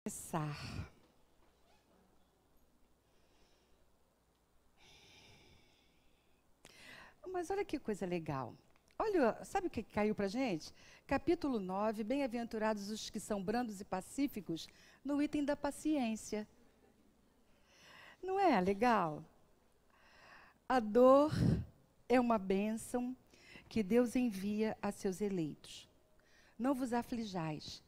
Começar. Mas olha que coisa legal. Olha, sabe o que caiu para gente? Capítulo 9, bem-aventurados os que são brandos e pacíficos, no item da paciência. Não é legal? A dor é uma bênção que Deus envia a seus eleitos. Não vos aflijais,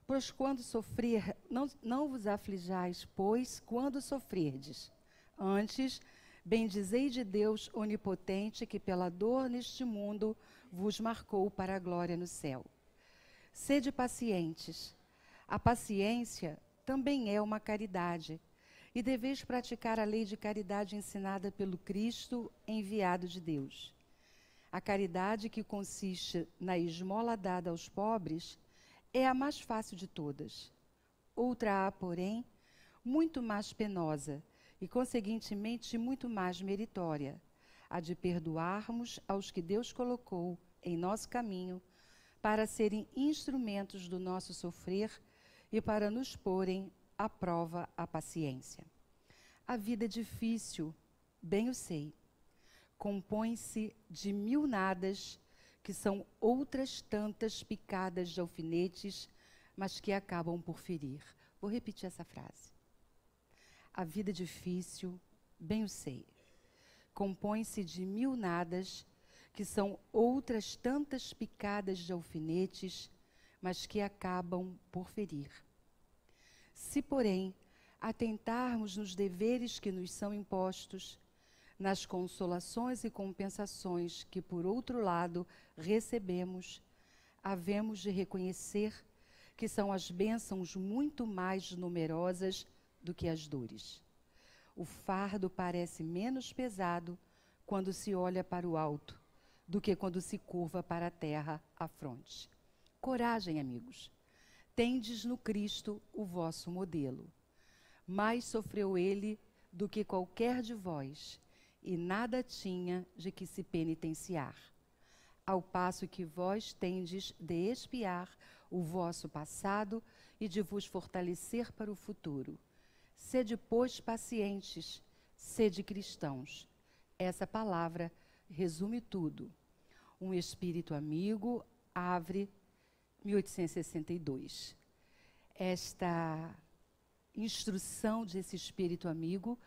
pois quando sofrer, não vos aflijais, pois quando sofrerdes. Antes, bendizei de Deus onipotente, que pela dor neste mundo vos marcou para a glória no céu. Sede pacientes. A paciência também é uma caridade, e deveis praticar a lei de caridade ensinada pelo Cristo enviado de Deus. A caridade, que consiste na esmola dada aos pobres, é a mais fácil de todas. Outra há, porém, muito mais penosa e, conseguintemente, muito mais meritória, a de perdoarmos aos que Deus colocou em nosso caminho para serem instrumentos do nosso sofrer e para nos porem à prova a paciência. A vida é difícil, bem o sei. Compõe-se de mil nadas, que são outras tantas picadas de alfinetes, mas que acabam por ferir. Vou repetir essa frase. A vida é difícil, bem o sei. Compõe-se de mil nadas, que são outras tantas picadas de alfinetes, mas que acabam por ferir. Se, porém, atentarmos nos deveres que nos são impostos, nas consolações e compensações que, por outro lado, recebemos, havemos de reconhecer que são as bênçãos muito mais numerosas do que as dores. O fardo parece menos pesado quando se olha para o alto do que quando se curva para a terra a fronte. Coragem, amigos. Tendes no Cristo o vosso modelo. Mais sofreu ele do que qualquer de vós, e nada tinha de que se penitenciar. Ao passo que vós tendes de expiar o vosso passado e de vos fortalecer para o futuro. Sede, pois, pacientes, sede cristãos. Essa palavra resume tudo. Um espírito amigo, Havre, 1862. Esta instrução desse espírito amigo,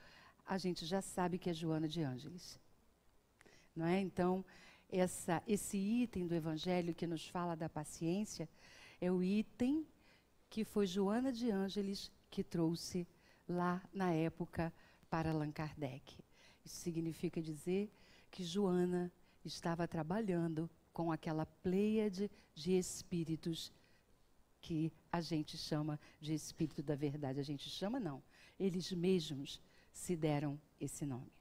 a gente já sabe que é Joana de Ângeles. Não é? Então, esse item do Evangelho que nos fala da paciência é o item que foi Joana de Ângeles que trouxe lá na época para Allan Kardec. Isso significa dizer que Joana estava trabalhando com aquela pleiade de espíritos que a gente chama de espírito da verdade. A gente chama, não. Eles mesmos se deram esse nome.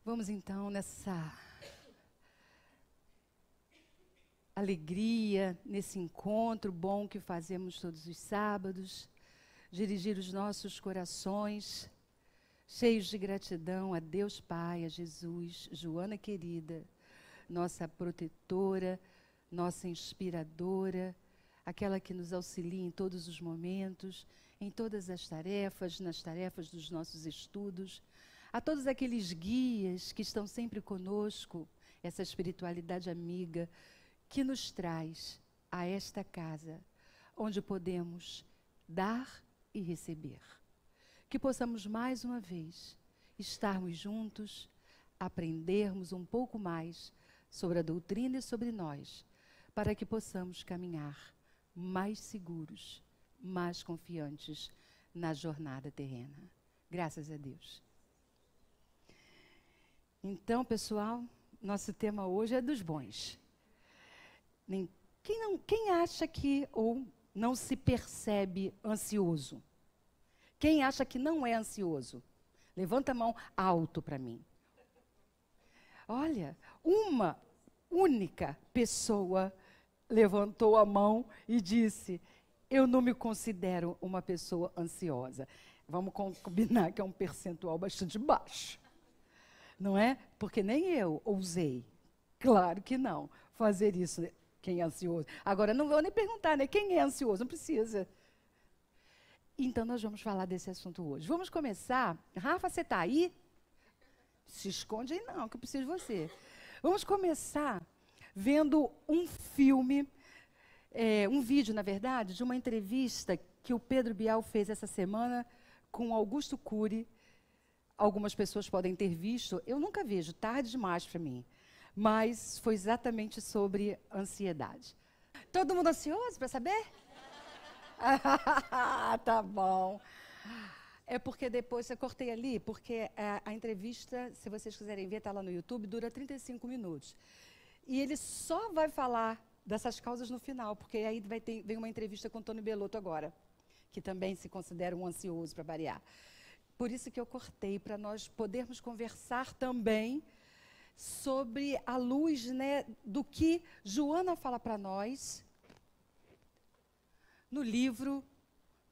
Vamos então nessa alegria, nesse encontro bom que fazemos todos os sábados, dirigir os nossos corações cheios de gratidão a Deus Pai, a Jesus, Joana querida, nossa protetora, nossa inspiradora, aquela que nos auxilia em todos os momentos, em todas as tarefas, nas tarefas dos nossos estudos, a todos aqueles guias que estão sempre conosco, essa espiritualidade amiga que nos traz a esta casa, onde podemos dar e receber. Que possamos mais uma vez estarmos juntos, aprendermos um pouco mais sobre a doutrina e sobre nós, para que possamos caminhar mais seguros, mais confiantes na jornada terrena. Graças a Deus. Então, pessoal, nosso tema hoje é dos bons. Quem acha que ou não se percebe ansioso? Quem acha que não é ansioso? Levanta a mão alto para mim. Olha, uma única pessoa levantou a mão e disse: eu não me considero uma pessoa ansiosa. Vamos combinar que é um percentual bastante baixo. Não é? Porque nem eu ousei, claro que não, fazer isso Quem é ansioso? Agora, não vou nem perguntar, né? Quem é ansioso? Não precisa. Então, nós vamos falar desse assunto hoje. Vamos começar. Rafa, você está aí? Se esconde aí não, que eu preciso de você. Vamos começar vendo um filme, um vídeo, na verdade, de uma entrevista que o Pedro Bial fez essa semana com Augusto Cury. Algumas pessoas podem ter visto, eu nunca vejo, tarde demais para mim. Mas foi exatamente sobre ansiedade. Todo mundo ansioso para saber? Tá bom. É porque depois, eu cortei ali, porque a entrevista, se vocês quiserem ver, está lá no YouTube, dura 35 minutos. E ele só vai falar dessas causas no final, porque aí vem uma entrevista com o Tony Bellotto agora, que também se considera um ansioso, para variar. Por isso que eu cortei, para nós podermos conversar também sobre a luz, né, do que Joana fala para nós no livro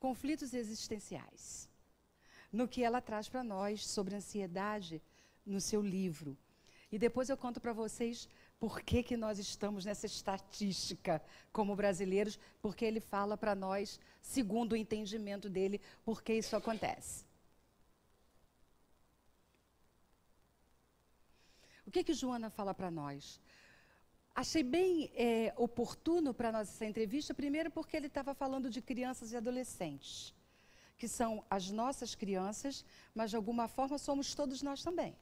Conflitos Existenciais, no que ela traz para nós sobre ansiedade no seu livro. E depois eu conto para vocês por que nós estamos nessa estatística como brasileiros, porque ele fala para nós, segundo o entendimento dele, por que isso acontece. O que Joana fala para nós? Achei bem oportuno para nós essa entrevista, primeiro porque ele estava falando de crianças e adolescentes, que são as nossas crianças, mas de alguma forma somos todos nós também.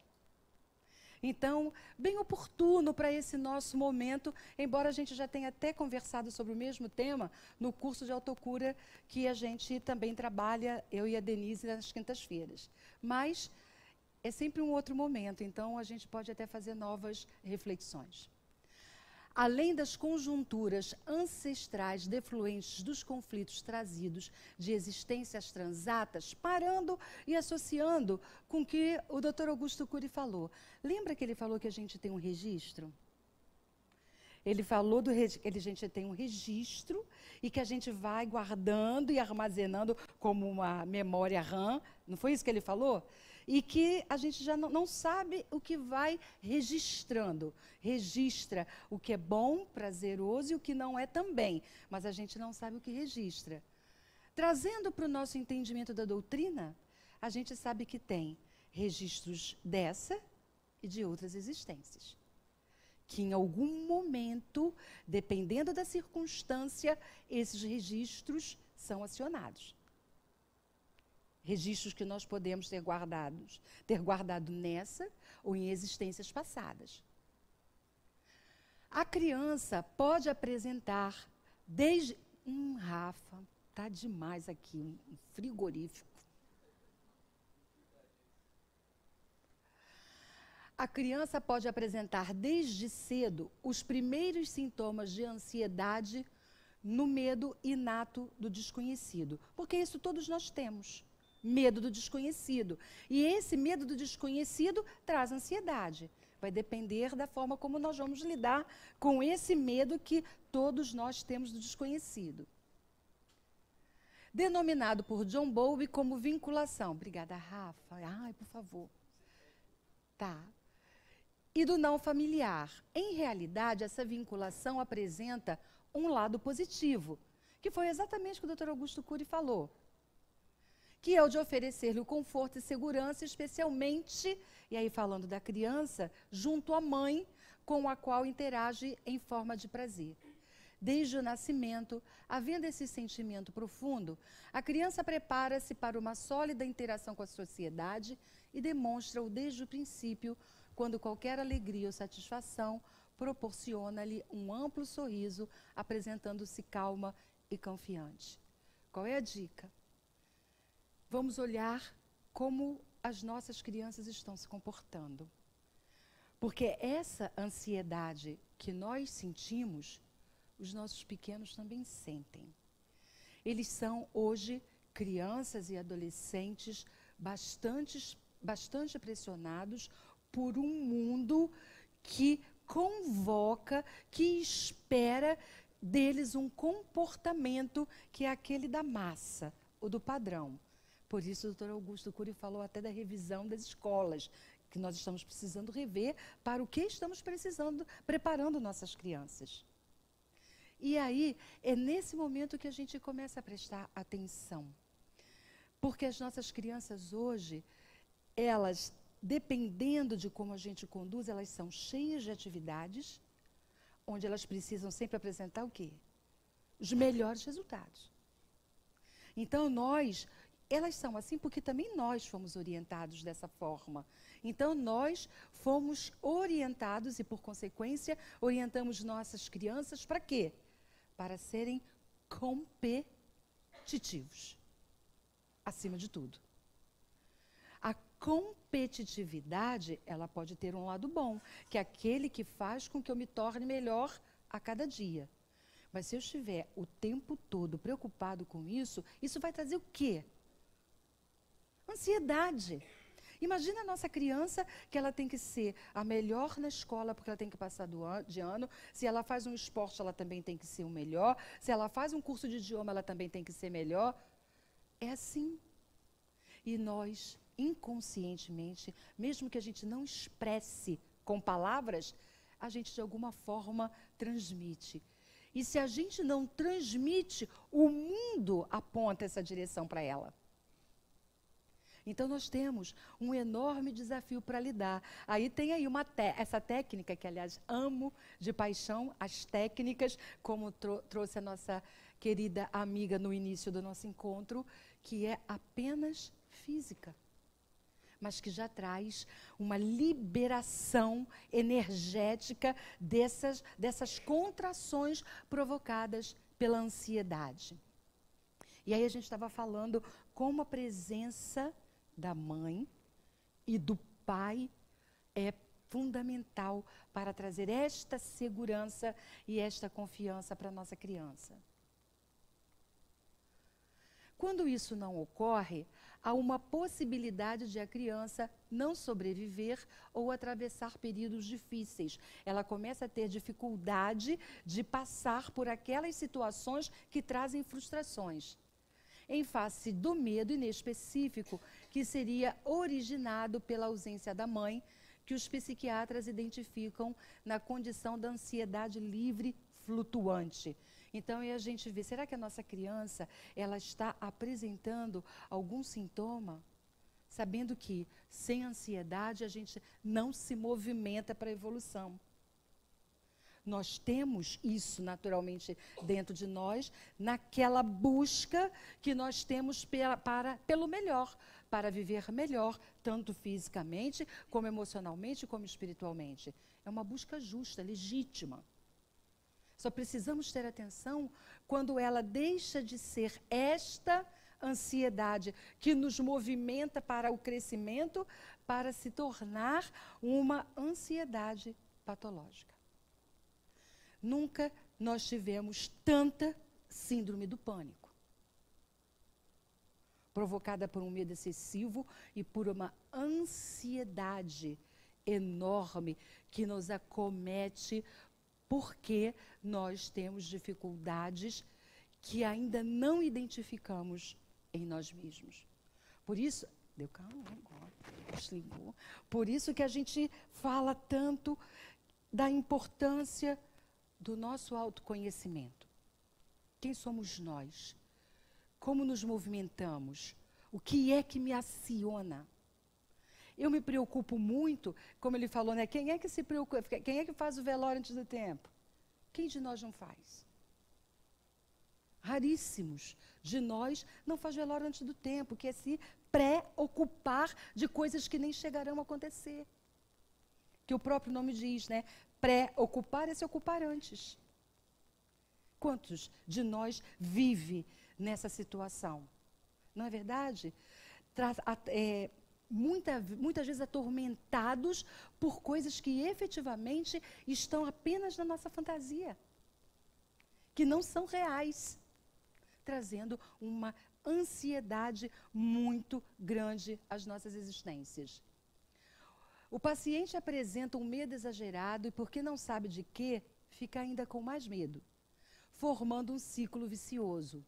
Então, bem oportuno para esse nosso momento, embora a gente já tenha até conversado sobre o mesmo tema no curso de autocura que a gente também trabalha, eu e a Denise, nas quintas-feiras. Mas é sempre um outro momento, então a gente pode até fazer novas reflexões. Além das conjunturas ancestrais defluentes dos conflitos trazidos de existências transatas, parando e associando com o que o Dr. Augusto Cury falou. Lembra que ele falou que a gente tem um registro? Ele falou que a gente tem um registro e que a gente vai guardando e armazenando como uma memória RAM. Não foi isso que ele falou? E que a gente já não sabe o que vai registrando. Registra o que é bom, prazeroso e o que não é também, mas a gente não sabe o que registra. Trazendo para o nosso entendimento da doutrina, a gente sabe que tem registros dessa e de outras existências. Que em algum momento, dependendo da circunstância, esses registros são acionados. Registros que nós podemos ter guardado nessa ou em existências passadas. A criança pode apresentar desde... Rafa, tá demais aqui, um frigorífico. A criança pode apresentar desde cedo os primeiros sintomas de ansiedade no medo inato do desconhecido, porque isso todos nós temos. Medo do desconhecido. E esse medo do desconhecido traz ansiedade. Vai depender da forma como nós vamos lidar com esse medo que todos nós temos do desconhecido. Denominado por John Bowlby como vinculação. Obrigada, Rafa. Ai, por favor. Tá. E do não familiar. Em realidade, essa vinculação apresenta um lado positivo, que foi exatamente o que o Dr. Augusto Cury falou. Que é o de oferecer-lhe o conforto e segurança, especialmente, e aí falando da criança, junto à mãe, com a qual interage em forma de prazer. Desde o nascimento, havendo esse sentimento profundo, a criança prepara-se para uma sólida interação com a sociedade e demonstra-o desde o princípio, quando qualquer alegria ou satisfação proporciona-lhe um amplo sorriso, apresentando-se calma e confiante. Qual é a dica? Vamos olhar como as nossas crianças estão se comportando. Porque essa ansiedade que nós sentimos, os nossos pequenos também sentem. Eles são, hoje, crianças e adolescentes bastante pressionados por um mundo que convoca, que espera deles um comportamento que é aquele da massa, ou do padrão. Por isso, o Dr. Augusto Cury falou até da revisão das escolas, que nós estamos precisando rever para o que estamos preparando nossas crianças. E aí, é nesse momento que a gente começa a prestar atenção. Porque as nossas crianças hoje, elas, dependendo de como a gente conduz, elas são cheias de atividades, onde elas precisam sempre apresentar o quê? Os melhores resultados. Então, elas são assim porque também nós fomos orientados dessa forma. Então, nós fomos orientados e, por consequência, orientamos nossas crianças para quê? Para serem competitivos, acima de tudo. A competitividade, ela pode ter um lado bom, que é aquele que faz com que eu me torne melhor a cada dia. Mas se eu estiver o tempo todo preocupado com isso, isso vai trazer o quê? Ansiedade. Imagina a nossa criança que ela tem que ser a melhor na escola, porque ela tem que passar de ano. Se ela faz um esporte, ela também tem que ser o melhor. Se ela faz um curso de idioma, ela também tem que ser melhor. É assim. E nós, inconscientemente, mesmo que a gente não expresse com palavras, a gente de alguma forma transmite. E se a gente não transmite, o mundo aponta essa direção para ela. Então, nós temos um enorme desafio para lidar. Aí tem aí essa técnica, que, aliás, amo de paixão, as técnicas, como trouxe a nossa querida amiga no início do nosso encontro, que é apenas física, mas que já traz uma liberação energética dessas contrações provocadas pela ansiedade. E aí a gente estava falando como a presença da mãe e do pai é fundamental para trazer esta segurança e esta confiança para a nossa criança. Quando isso não ocorre, há uma possibilidade de a criança não sobreviver ou atravessar períodos difíceis. Ela começa a ter dificuldade de passar por aquelas situações que trazem frustrações, em face do medo inespecífico que seria originado pela ausência da mãe, que os psiquiatras identificam na condição da ansiedade livre flutuante. Então, aí a gente vê, será que a nossa criança ela está apresentando algum sintoma? Sabendo que sem ansiedade a gente não se movimenta para a evolução. Nós temos isso naturalmente dentro de nós, naquela busca que nós temos pelo melhor, para viver melhor, tanto fisicamente, como emocionalmente, como espiritualmente. É uma busca justa, legítima. Só precisamos ter atenção quando ela deixa de ser esta ansiedade que nos movimenta para o crescimento, para se tornar uma ansiedade patológica. Nunca nós tivemos tanta síndrome do pânico, provocada por um medo excessivo e por uma ansiedade enorme que nos acomete porque nós temos dificuldades que ainda não identificamos em nós mesmos. Por isso, deu calma agora, desligou. Por isso que a gente fala tanto da importância do nosso autoconhecimento. Quem somos nós? Como nos movimentamos? O que é que me aciona? Eu me preocupo muito, como ele falou, né? Quem é que se preocupa? Quem é que faz o velório antes do tempo? Quem de nós não faz? Raríssimos de nós não faz velório antes do tempo, que é se preocupar de coisas que nem chegarão a acontecer. Que o próprio nome diz, né? Preocupar é se ocupar antes. Quantos de nós vive nessa situação? Não é verdade? Muitas vezes atormentados por coisas que efetivamente estão apenas na nossa fantasia, que não são reais, trazendo uma ansiedade muito grande às nossas existências. O paciente apresenta um medo exagerado e, porque não sabe de quê, fica ainda com mais medo, formando um ciclo vicioso.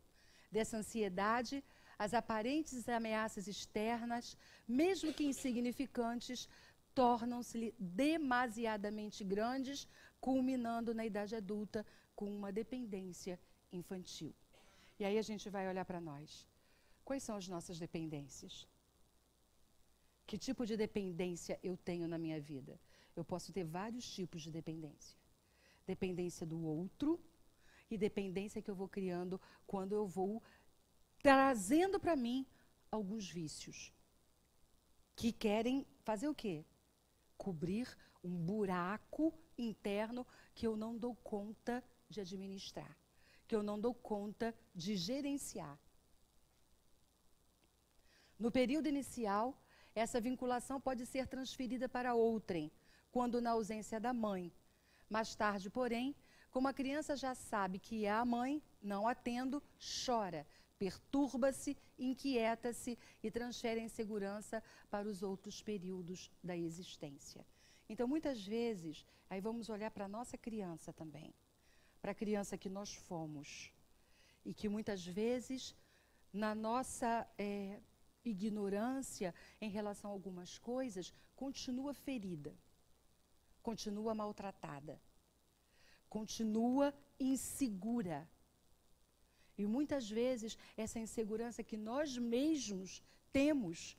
Dessa ansiedade, as aparentes ameaças externas, mesmo que insignificantes, tornam-se demasiadamente grandes, culminando na idade adulta com uma dependência infantil. E aí a gente vai olhar para nós. Quais são as nossas dependências? Que tipo de dependência eu tenho na minha vida? Eu posso ter vários tipos de dependência. Dependência do outro e dependência que eu vou criando quando eu vou trazendo para mim alguns vícios. Que querem fazer o quê? Cobrir um buraco interno que eu não dou conta de administrar, que eu não dou conta de gerenciar. No período inicial, essa vinculação pode ser transferida para outrem, quando na ausência da mãe. Mais tarde, porém, como a criança já sabe que é a mãe, não atendo, chora, perturba-se, inquieta-se e transfere a insegurança para os outros períodos da existência. Então, muitas vezes, aí vamos olhar para a nossa criança também, para a criança que nós fomos, e que muitas vezes, na nossa ignorância em relação a algumas coisas, continua ferida, continua maltratada, continua insegura. E muitas vezes essa insegurança que nós mesmos temos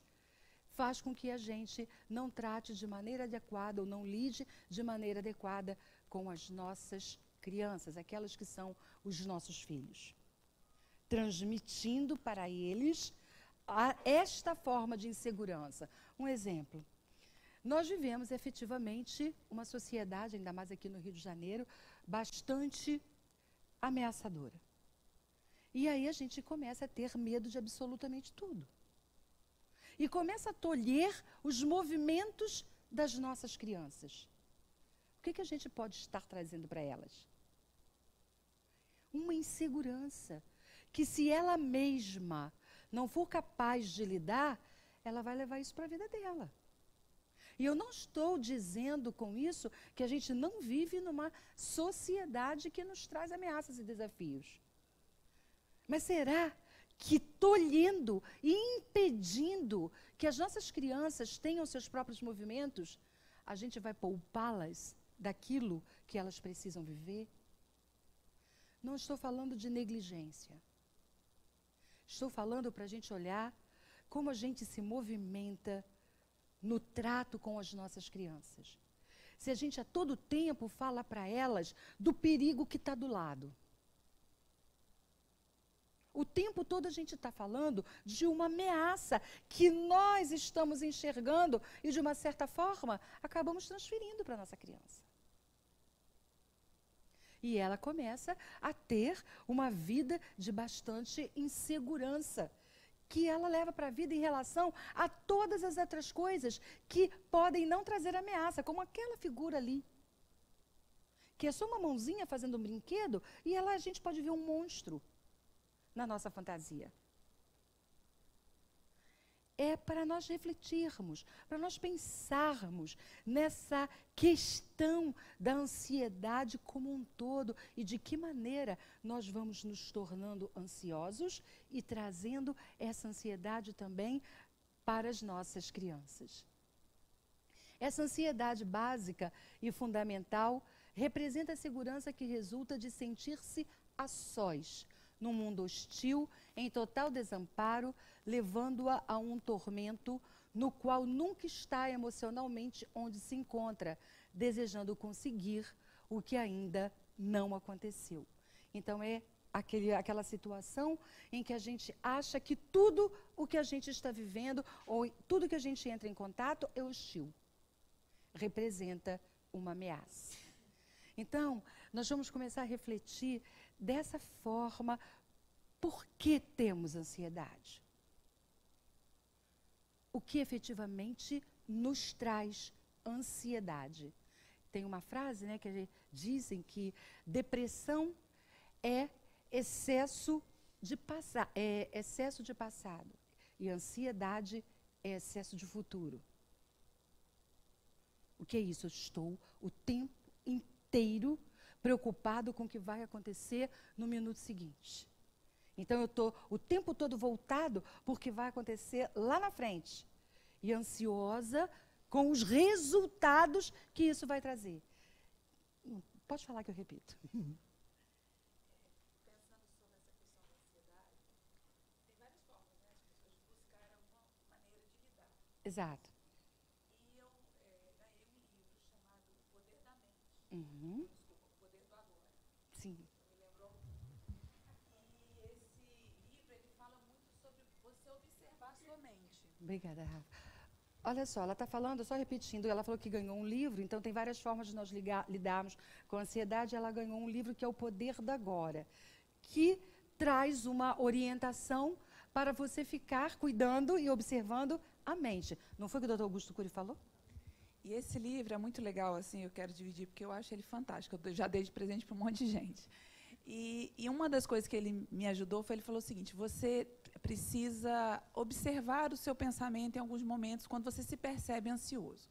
faz com que a gente não trate de maneira adequada ou não lide de maneira adequada com as nossas crianças, aquelas que são os nossos filhos, transmitindo para eles esta forma de insegurança. Um exemplo, nós vivemos efetivamente uma sociedade, ainda mais aqui no Rio de Janeiro, bastante ameaçadora. E aí a gente começa a ter medo de absolutamente tudo. E começa a tolher os movimentos das nossas crianças. O que a gente pode estar trazendo para elas? Uma insegurança que, se ela mesma não for capaz de lidar, ela vai levar isso para a vida dela. E eu não estou dizendo com isso que a gente não vive numa sociedade que nos traz ameaças e desafios. Mas será que tolhendo e impedindo que as nossas crianças tenham seus próprios movimentos, a gente vai poupá-las daquilo que elas precisam viver? Não estou falando de negligência. Estou falando para a gente olhar como a gente se movimenta no trato com as nossas crianças. Se a gente a todo tempo fala para elas do perigo que está do lado. O tempo todo a gente está falando de uma ameaça que nós estamos enxergando e, de uma certa forma, acabamos transferindo para a nossa criança. E ela começa a ter uma vida de bastante insegurança, que ela leva para a vida em relação a todas as outras coisas que podem não trazer ameaça, como aquela figura ali, que é só uma mãozinha fazendo um brinquedo, e a gente pode ver um monstro na nossa fantasia. É para nós refletirmos, para nós pensarmos nessa questão da ansiedade como um todo e de que maneira nós vamos nos tornando ansiosos e trazendo essa ansiedade também para as nossas crianças. Essa ansiedade básica e fundamental representa a segurança que resulta de sentir-se a sós, num mundo hostil, em total desamparo, levando-a a um tormento no qual nunca está emocionalmente onde se encontra, desejando conseguir o que ainda não aconteceu. Então, é aquela situação em que a gente acha que tudo o que a gente está vivendo, ou tudo que a gente entra em contato, é hostil. Representa uma ameaça. Então, nós vamos começar a refletir dessa forma, por que temos ansiedade? O que efetivamente nos traz ansiedade? Tem uma frase, né, que dizem que depressão é excesso de passado e ansiedade é excesso de futuro. O que é isso? Eu estou o tempo inteiro preocupado com o que vai acontecer no minuto seguinte. Então, eu estou o tempo todo voltado porque vai acontecer lá na frente. E ansiosa com os resultados que isso vai trazer. Pode falar que eu repito. Exato. E eu ganhei um livro chamado O Poder da Mente. Uhum. Desculpa, O Poder do Agora. Sim. Me lembrou? E esse livro, ele fala muito sobre você observar a sua mente. Obrigada, Rafa. Olha só, ela está falando, só repetindo, ela falou que ganhou um livro, então tem várias formas de nós lidarmos com a ansiedade. Ela ganhou um livro que é O Poder do Agora, que traz uma orientação para você ficar cuidando e observando a mente. Não foi o que o doutor Augusto Cury falou? E esse livro é muito legal, assim, eu quero dividir, porque eu acho ele fantástico. Eu já dei de presente para um monte de gente. E uma das coisas que ele me ajudou foi, ele falou o seguinte: você precisa observar o seu pensamento em alguns momentos quando você se percebe ansioso.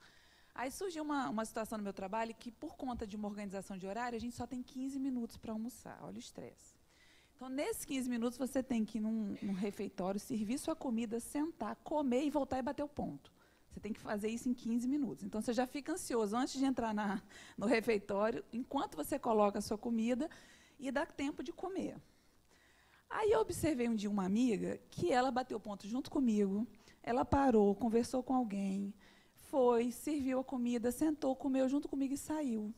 Aí surgiu uma situação no meu trabalho que, por conta de uma organização de horário, a gente só tem 15 minutos para almoçar. Olha o estresse. Então, nesses 15 minutos, você tem que ir num refeitório, servir sua comida, sentar, comer e voltar e bater o ponto. Você tem que fazer isso em 15 minutos. Então, você já fica ansioso antes de entrar no refeitório, enquanto você coloca a sua comida, e dá tempo de comer. Aí eu observei um dia uma amiga que ela bateu ponto junto comigo, ela parou, conversou com alguém, foi, serviu a comida, sentou, comeu junto comigo e saiu.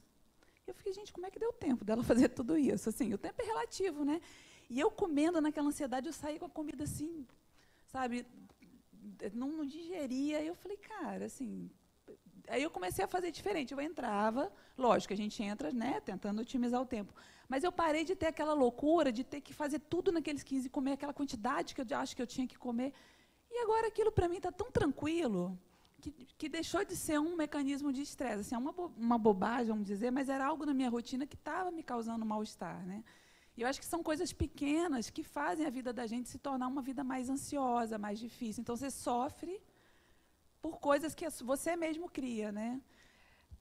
Eu fiquei, gente, como é que deu tempo dela fazer tudo isso? Assim, o tempo é relativo, né? E eu comendo naquela ansiedade, eu saí com a comida assim, sabe, não digeria. E eu falei, cara, assim... Aí eu comecei a fazer diferente. Eu entrava, lógico, a gente entra, né, tentando otimizar o tempo. Mas eu parei de ter aquela loucura de ter que fazer tudo naqueles 15 e comer aquela quantidade que eu acho que eu tinha que comer. E agora aquilo para mim está tão tranquilo que deixou de ser um mecanismo de estresse. Assim, é uma bobagem, vamos dizer, mas era algo na minha rotina que estava me causando mal-estar, né? E eu acho que são coisas pequenas que fazem a vida da gente se tornar uma vida mais ansiosa, mais difícil. Então, você sofre por coisas que você mesmo cria, né?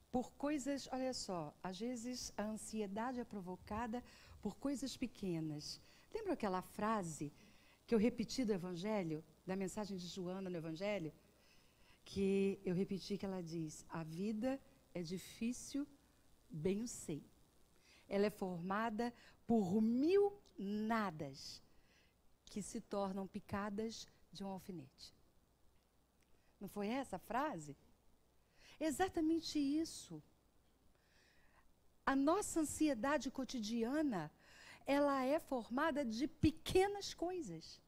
Por coisas, olha só, às vezes a ansiedade é provocada por coisas pequenas. Lembra aquela frase que eu repeti do Evangelho, da mensagem de Joana no Evangelho? Que eu repeti, que ela diz: a vida é difícil, bem o sei. Ela é formada por 1000 nadas que se tornam picadas de um alfinete. Não foi essa a frase? Exatamente isso. A nossa ansiedade cotidiana, ela é formada de pequenas coisas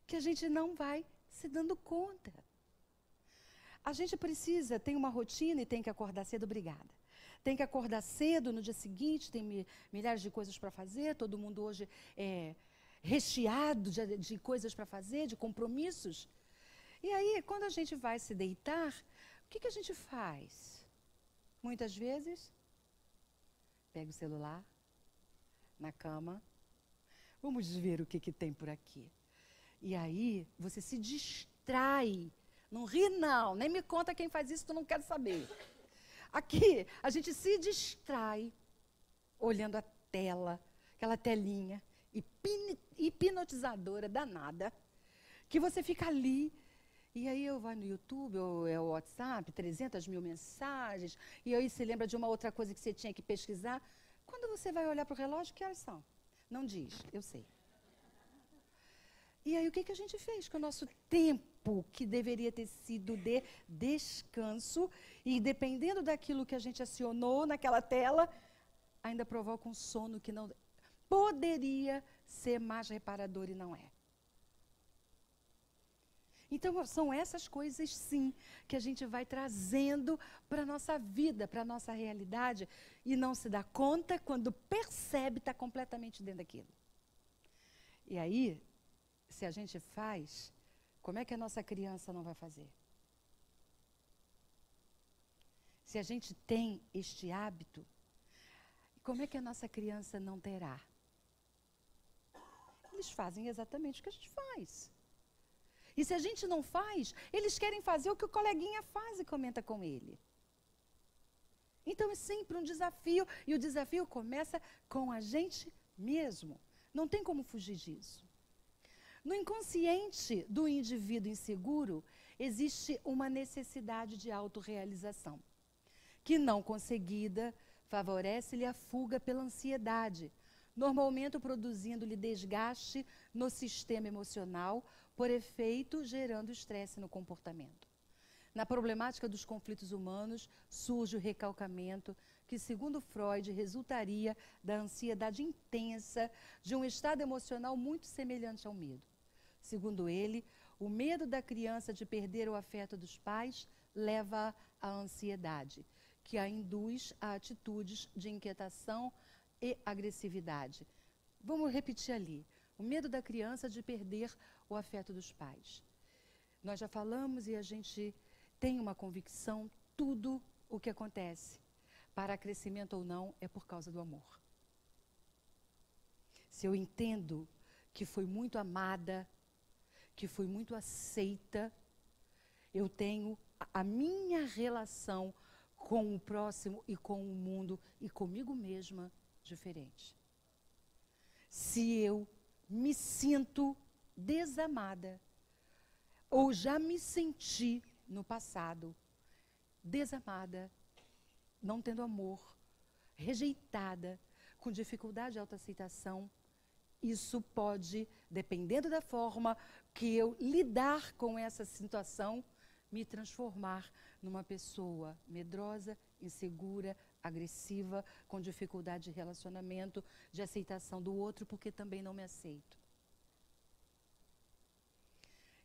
que a gente não vai se dando conta. A gente precisa, tem uma rotina e tem que acordar cedo, obrigada. Tem que acordar cedo, no dia seguinte tem milhares de coisas para fazer, todo mundo hoje é recheado de coisas para fazer, de compromissos. E aí, quando a gente vai se deitar, o que a gente faz? Muitas vezes, pega o celular, na cama, vamos ver o que tem por aqui. E aí, você se distrai. Não ri, não. Nem me conta quem faz isso, que eu não quero saber. Aqui, a gente se distrai olhando a tela, aquela telinha hipnotizadora danada, que você fica ali. E aí eu vou no YouTube, ou é o WhatsApp, 300 mil mensagens, e aí você lembra de uma outra coisa que você tinha que pesquisar. Quando você vai olhar para o relógio, que horas são? Não diz, eu sei. E aí o que a gente fez com o nosso tempo, que deveria ter sido de descanso, e dependendo daquilo que a gente acionou naquela tela, ainda provoca um sono que não poderia ser mais reparador e não é. Então, são essas coisas, sim, que a gente vai trazendo para a nossa vida, para a nossa realidade, e não se dá conta, quando percebe, está completamente dentro daquilo. E aí, se a gente faz, como é que a nossa criança não vai fazer? Se a gente tem este hábito, como é que a nossa criança não terá? Eles fazem exatamente o que a gente faz. E se a gente não faz, eles querem fazer o que o coleguinha faz e comenta com ele. Então é sempre um desafio, e o desafio começa com a gente mesmo. Não tem como fugir disso. No inconsciente do indivíduo inseguro, existe uma necessidade de autorrealização, que não conseguida favorece-lhe a fuga pela ansiedade, normalmente produzindo-lhe desgaste no sistema emocional, por efeito gerando estresse no comportamento. Na problemática dos conflitos humanos surge o recalcamento, que, segundo Freud, resultaria da ansiedade intensa de um estado emocional muito semelhante ao medo. Segundo ele, o medo da criança de perder o afeto dos pais leva à ansiedade, que a induz a atitudes de inquietação e agressividade. Vamos repetir ali. O medo da criança de perder o afeto dos pais. Nós já falamos e a gente tem uma convicção, tudo o que acontece, para crescimento ou não, é por causa do amor. Se eu entendo que fui muito amada, que fui muito aceita, eu tenho a minha relação com o próximo e com o mundo e comigo mesma diferente. Se eu me sinto desamada, ou já me senti no passado desamada, não tendo amor, rejeitada, com dificuldade de autoaceitação, isso pode, dependendo da forma que eu lidar com essa situação, me transformar numa pessoa medrosa, insegura, agressiva, com dificuldade de relacionamento, de aceitação do outro, porque também não me aceito.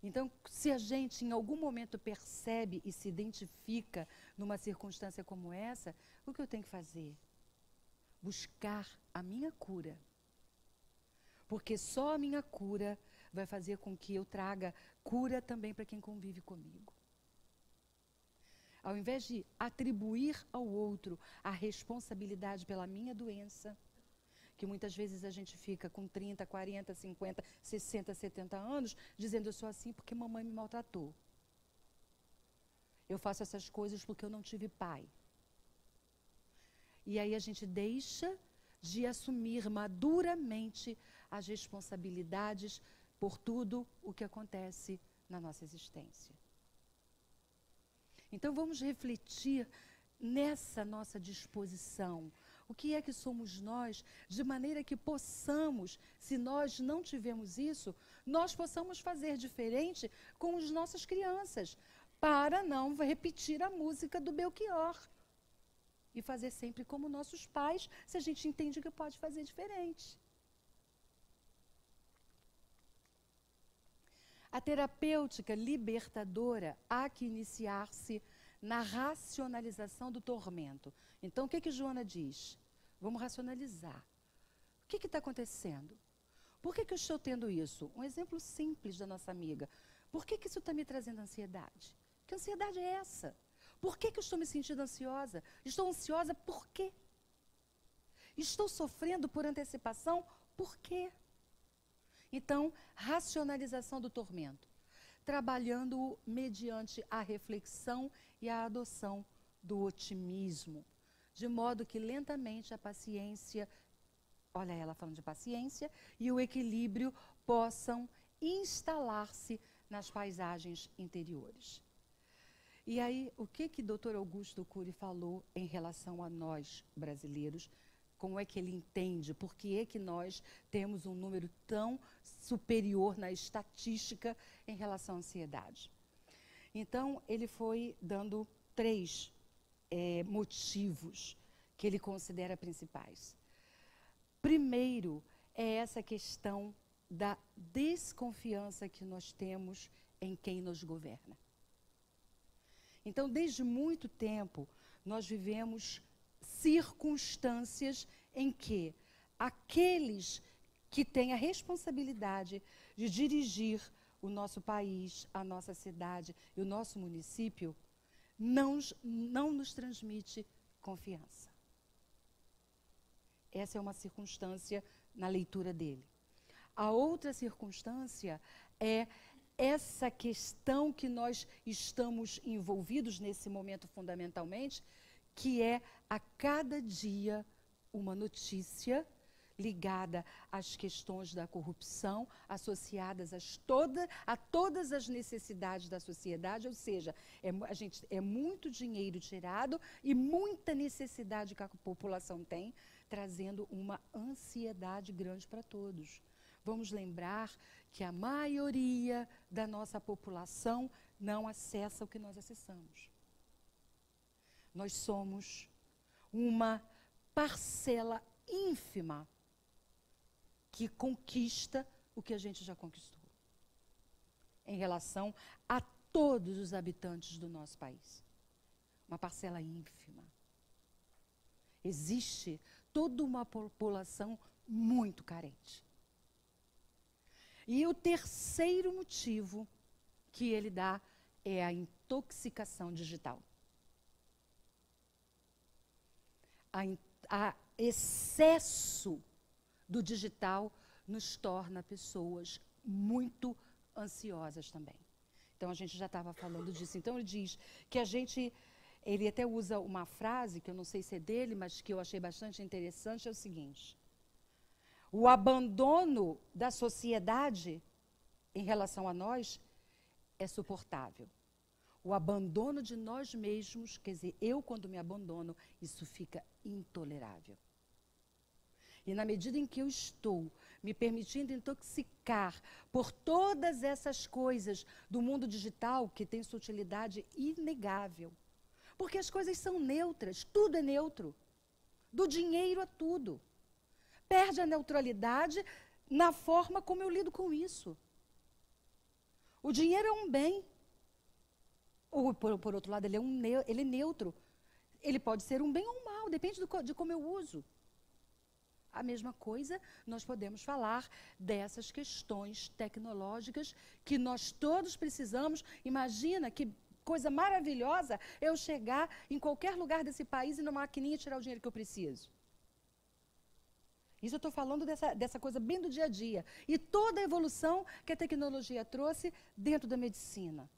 Então, se a gente em algum momento percebe e se identifica numa circunstância como essa, o que eu tenho que fazer? Buscar a minha cura. Porque só a minha cura vai fazer com que eu traga cura também para quem convive comigo. Ao invés de atribuir ao outro a responsabilidade pela minha doença, que muitas vezes a gente fica com 30, 40, 50, 60, 70 anos, dizendo eu sou assim porque mamãe me maltratou. Eu faço essas coisas porque eu não tive pai. E aí a gente deixa de assumir maduramente as responsabilidades por tudo o que acontece na nossa existência. Então vamos refletir nessa nossa disposição. O que é que somos nós, de maneira que possamos, se nós não tivermos isso, nós possamos fazer diferente com as nossas crianças, para não repetir a música do Belchior. E fazer sempre como nossos pais, se a gente entende que pode fazer diferente. A terapêutica libertadora há que iniciar-se na racionalização do tormento. Então, o que Joana diz? Vamos racionalizar. O que está acontecendo? Por que eu estou tendo isso? Um exemplo simples da nossa amiga. Por que isso está me trazendo ansiedade? Que ansiedade é essa? Por que eu estou me sentindo ansiosa? Estou ansiosa por quê? Estou sofrendo por antecipação por quê? Então, racionalização do tormento. Trabalhando mediante a reflexão e a adoção do otimismo, de modo que lentamente a paciência, olha ela falando de paciência, e o equilíbrio possam instalar-se nas paisagens interiores. E aí, o que Dr. Augusto Cury falou em relação a nós, brasileiros? Como é que ele entende? Por que é que nós temos um número tão superior na estatística em relação à ansiedade? Então, ele foi dando 3 motivos que ele considera principais. Primeiro, é essa questão da desconfiança que nós temos em quem nos governa. Então, desde muito tempo, nós vivemos circunstâncias em que aqueles que têm a responsabilidade de dirigir o nosso país, a nossa cidade e o nosso município, não nos transmite confiança. Essa é uma circunstância na leitura dele. A outra circunstância é essa questão que nós estamos envolvidos nesse momento fundamentalmente, que é a cada dia uma notícia ligada às questões da corrupção, associadas a todas as necessidades da sociedade, ou seja, é muito dinheiro tirado e muita necessidade que a população tem trazendo uma ansiedade grande para todos. Vamos lembrar que a maioria da nossa população não acessa o que nós acessamos. Nós somos uma parcela ínfima que conquista o que a gente já conquistou, em relação a todos os habitantes do nosso país. Uma parcela ínfima. Existe toda uma população muito carente. E o terceiro motivo que ele dá é a intoxicação digital. A excesso do digital nos torna pessoas muito ansiosas também. Então, a gente já estava falando disso. Então, ele diz que ele até usa uma frase, que eu não sei se é dele, mas que eu achei bastante interessante, é o seguinte: o abandono da sociedade em relação a nós é suportável. O abandono de nós mesmos, quer dizer, eu quando me abandono, isso fica intolerável. E na medida em que eu estou me permitindo intoxicar por todas essas coisas do mundo digital, que tem sua utilidade inegável, porque as coisas são neutras, tudo é neutro, do dinheiro a tudo. Perde a neutralidade na forma como eu lido com isso. O dinheiro é um bem. Ou, por outro lado, ele é neutro. Ele pode ser um bem ou um mal, depende de como eu uso. A mesma coisa, nós podemos falar dessas questões tecnológicas que nós todos precisamos. Imagina que coisa maravilhosa eu chegar em qualquer lugar desse país e numa maquininha tirar o dinheiro que eu preciso. Isso eu estou falando dessa coisa bem do dia a dia. E toda a evolução que a tecnologia trouxe dentro da medicina.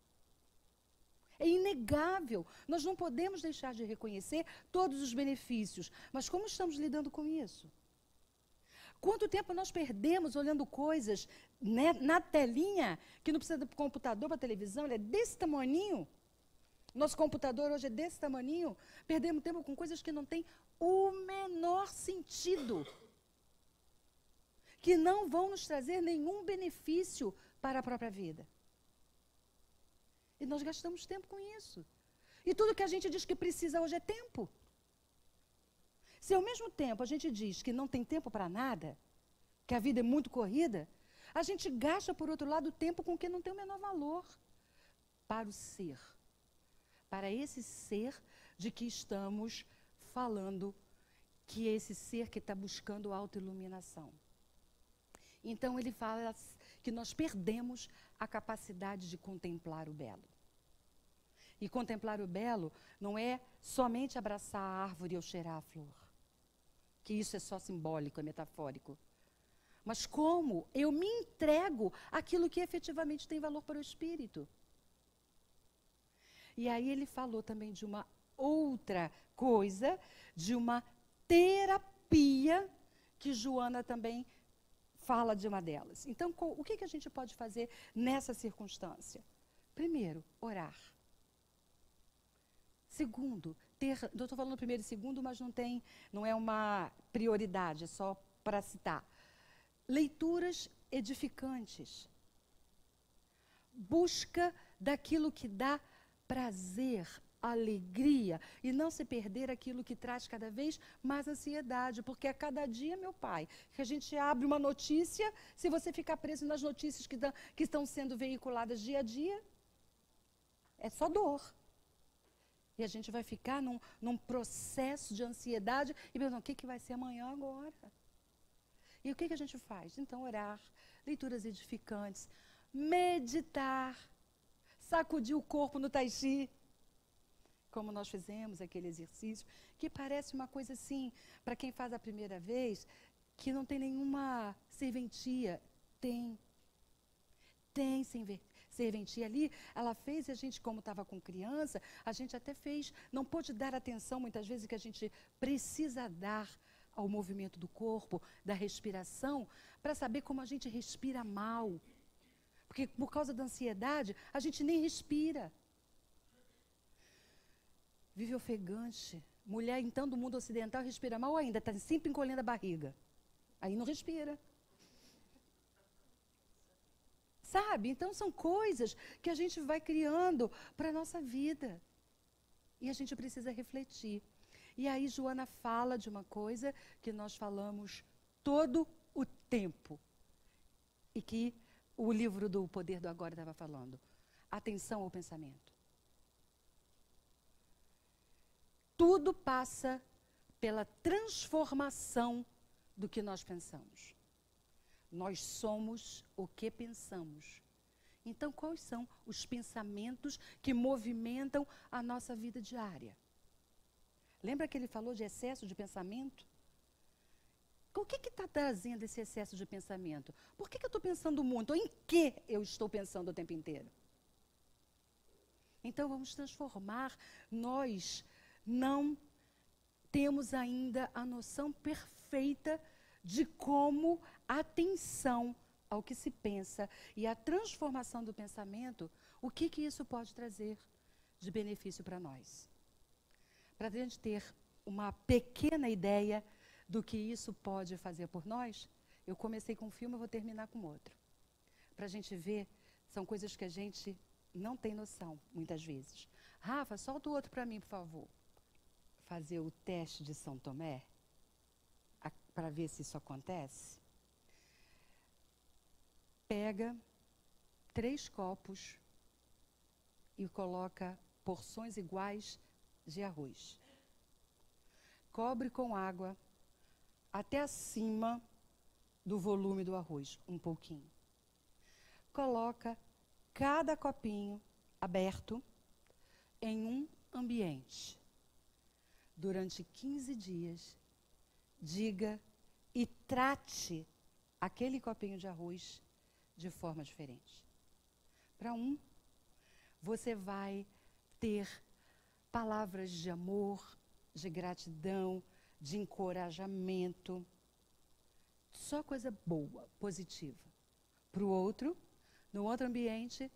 É inegável. Nós não podemos deixar de reconhecer todos os benefícios. Mas como estamos lidando com isso? Quanto tempo nós perdemos olhando coisas, né, na telinha, que não precisa de computador para televisão, ele é desse tamaninho. Nosso computador hoje é desse tamaninho. Perdemos tempo com coisas que não têm o menor sentido, que não vão nos trazer nenhum benefício para a própria vida. E nós gastamos tempo com isso. E tudo que a gente diz que precisa hoje é tempo. Se ao mesmo tempo a gente diz que não tem tempo para nada, que a vida é muito corrida, a gente gasta, por outro lado, tempo com o que não tem o menor valor para o ser. Para esse ser de que estamos falando, que é esse ser que está buscando autoiluminação. Então, ele fala que nós perdemos a capacidade de contemplar o belo. E contemplar o belo não é somente abraçar a árvore ou cheirar a flor, que isso é só simbólico, é metafórico. Mas como eu me entrego àquilo que efetivamente tem valor para o espírito. E aí ele falou também de uma outra coisa, de uma terapia, que Joana também fala de uma delas. Então, o que a gente pode fazer nessa circunstância? Primeiro, orar. Segundo, eu estou falando primeiro e segundo, mas não é uma prioridade, é só para citar. Leituras edificantes. Busca daquilo que dá prazer, alegria, e não se perder aquilo que traz cada vez mais ansiedade, porque a cada dia, meu pai, que a gente abre uma notícia, se você ficar preso nas notícias que estão sendo veiculadas dia a dia, é só dor. E a gente vai ficar num processo de ansiedade e pensando, o que vai ser amanhã agora? E o que a gente faz? Então, orar, leituras edificantes, meditar, sacudir o corpo no tai chi, como nós fizemos aquele exercício, que parece uma coisa assim, para quem faz a primeira vez, que não tem nenhuma serventia. Tem serventia ali. Ela fez e a gente, como estava com criança, a gente até fez, não pôde dar atenção muitas vezes que a gente precisa dar ao movimento do corpo, da respiração, para saber como a gente respira mal. Porque por causa da ansiedade, a gente nem respira. Vive ofegante, Mulher, então, do mundo ocidental respira mal ainda, está sempre encolhendo a barriga. Aí não respira. Sabe? Então, são coisas que a gente vai criando para a nossa vida. E a gente precisa refletir. E aí, Joana fala de uma coisa que nós falamos todo o tempo. E que o livro do Poder do Agora estava falando. Atenção ao pensamento. Tudo passa pela transformação do que nós pensamos. Nós somos o que pensamos. Então, quais são os pensamentos que movimentam a nossa vida diária? Lembra que ele falou de excesso de pensamento? O que está trazendo esse excesso de pensamento? Por que eu estou pensando muito? Ou em que eu estou pensando o tempo inteiro? Então, vamos transformar. Nós não temos ainda a noção perfeita de como a atenção ao que se pensa e a transformação do pensamento, o que isso pode trazer de benefício para nós. Para a gente ter uma pequena ideia do que isso pode fazer por nós, eu comecei com um filme, eu vou terminar com outro. Para a gente ver, são coisas que a gente não tem noção, muitas vezes. Rafa, solta o outro para mim, por favor. Fazer o teste de São Tomé, para ver se isso acontece. Pega 3 copos e coloca porções iguais de arroz. Cobre com água até acima do volume do arroz, um pouquinho. Coloca cada copinho aberto em um ambiente. Durante 15 dias, diga e trate aquele copinho de arroz de forma diferente. Para um, você vai ter palavras de amor, de gratidão, de encorajamento. Só coisa boa, positiva. Para o outro, no outro ambiente,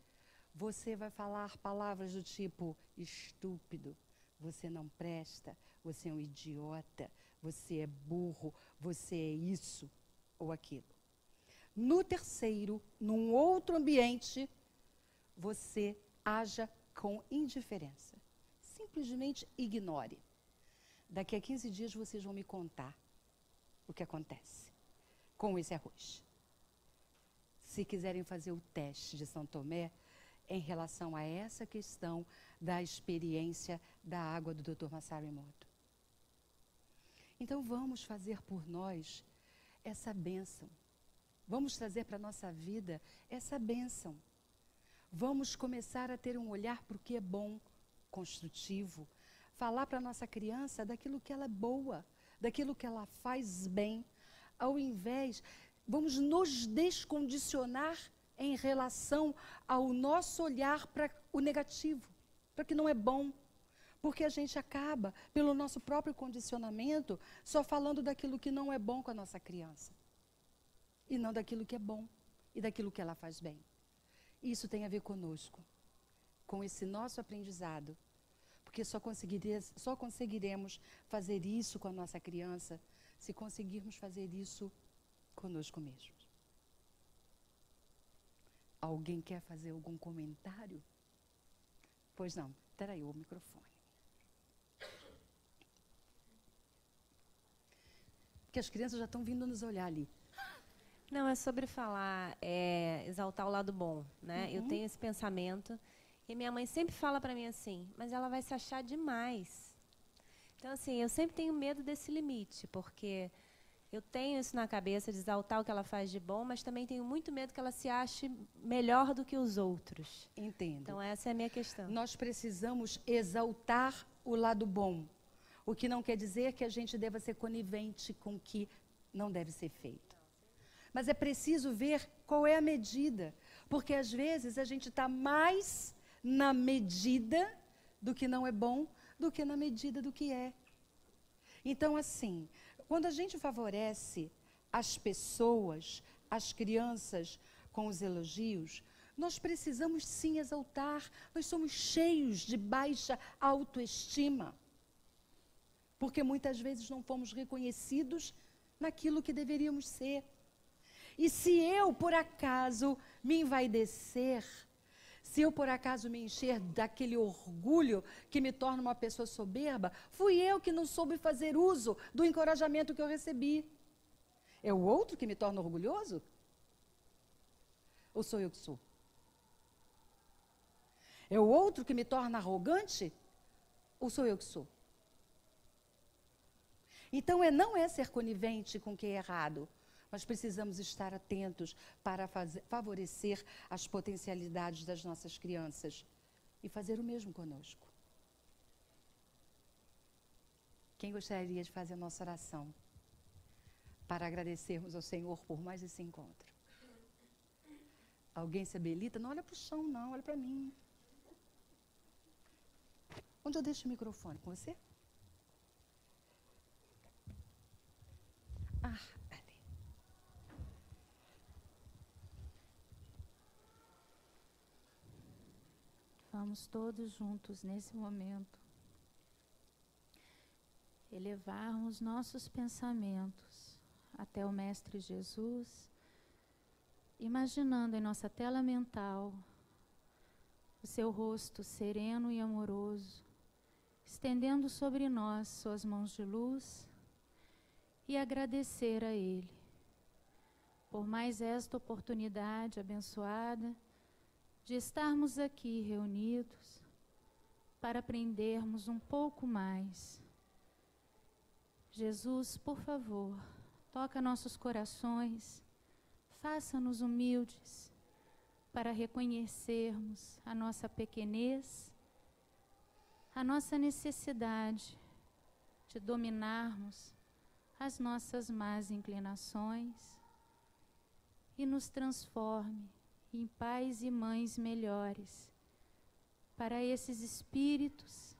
você vai falar palavras do tipo estúpido, você não presta, você é um idiota, você é burro, você é isso ou aquilo. No terceiro, num outro ambiente, você haja com indiferença. Simplesmente ignore. Daqui a 15 dias vocês vão me contar o que acontece com esse arroz. Se quiserem fazer o teste de São Tomé em relação a essa questão da experiência da água do Dr. Masaru Emoto. Então vamos fazer por nós essa bênção. Vamos trazer para a nossa vida essa bênção. Vamos começar a ter um olhar para o que é bom, construtivo. Falar para a nossa criança daquilo que ela é boa, daquilo que ela faz bem. Ao invés, vamos nos descondicionar em relação ao nosso olhar para o negativo, para o que não é bom. Porque a gente acaba, pelo nosso próprio condicionamento, só falando daquilo que não é bom com a nossa criança. E não daquilo que é bom e daquilo que ela faz bem. Isso tem a ver conosco, com esse nosso aprendizado. Porque só conseguiremos fazer isso com a nossa criança se conseguirmos fazer isso conosco mesmos. Alguém quer fazer algum comentário? Pois não, espera aí o microfone. Porque as crianças já estão vindo nos olhar ali. Não, é sobre falar, exaltar o lado bom, né? Eu tenho esse pensamento e minha mãe sempre fala para mim assim, mas ela vai se achar demais. Então, assim, eu sempre tenho medo desse limite, porque eu tenho isso na cabeça de exaltar o que ela faz de bom, mas também tenho muito medo que ela se ache melhor do que os outros. Entendo. Então, essa é a minha questão. Nós precisamos exaltar o lado bom, o que não quer dizer que a gente deva ser conivente com o que não deve ser feito. Mas é preciso ver qual é a medida, porque às vezes a gente está mais na medida do que não é bom do que na medida do que é. Então, assim, quando a gente favorece as pessoas, as crianças com os elogios, nós precisamos sim exaltar. Nós somos cheios de baixa autoestima. porque muitas vezes não fomos reconhecidos naquilo que deveríamos ser. E se eu, por acaso, me envaidecer, se eu, por acaso, me encher daquele orgulho que me torna uma pessoa soberba, fui eu que não soube fazer uso do encorajamento que eu recebi. É o outro que me torna orgulhoso? Ou sou eu que sou? É o outro que me torna arrogante? Ou sou eu que sou? Então, não é ser conivente com o que é errado, mas precisamos estar atentos para favorecer as potencialidades das nossas crianças e fazer o mesmo conosco. Quem gostaria de fazer a nossa oração para agradecermos ao Senhor por mais esse encontro? Alguém se habilita? Não olha para o chão, não, olha para mim. Onde eu deixo o microfone? Com você? Ah, ali. Vamos todos juntos nesse momento elevarmos nossos pensamentos até o Mestre Jesus, imaginando em nossa tela mental o seu rosto sereno e amoroso, estendendo sobre nós suas mãos de luz, e agradecer a Ele por mais esta oportunidade abençoada de estarmos aqui reunidos para aprendermos um pouco mais. Jesus, por favor, toca nossos corações, faça-nos humildes para reconhecermos a nossa pequenez, a nossa necessidade de dominarmos as nossas más inclinações e nos transforme em pais e mães melhores para esses espíritos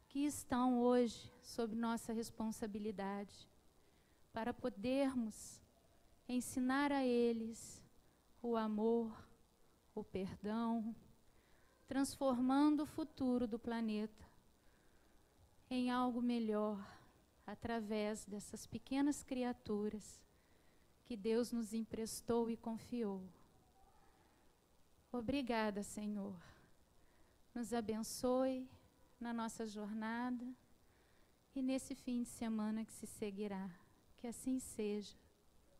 que estão hoje sob nossa responsabilidade, para podermos ensinar a eles o amor, o perdão, transformando o futuro do planeta em algo melhor, através dessas pequenas criaturas que Deus nos emprestou e confiou. Obrigada, Senhor. Nos abençoe na nossa jornada e nesse fim de semana que se seguirá. Que assim seja.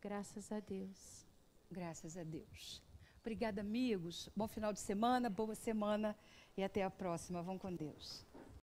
Graças a Deus. Graças a Deus. Obrigada, amigos. Bom final de semana, boa semana e até a próxima. Vão com Deus.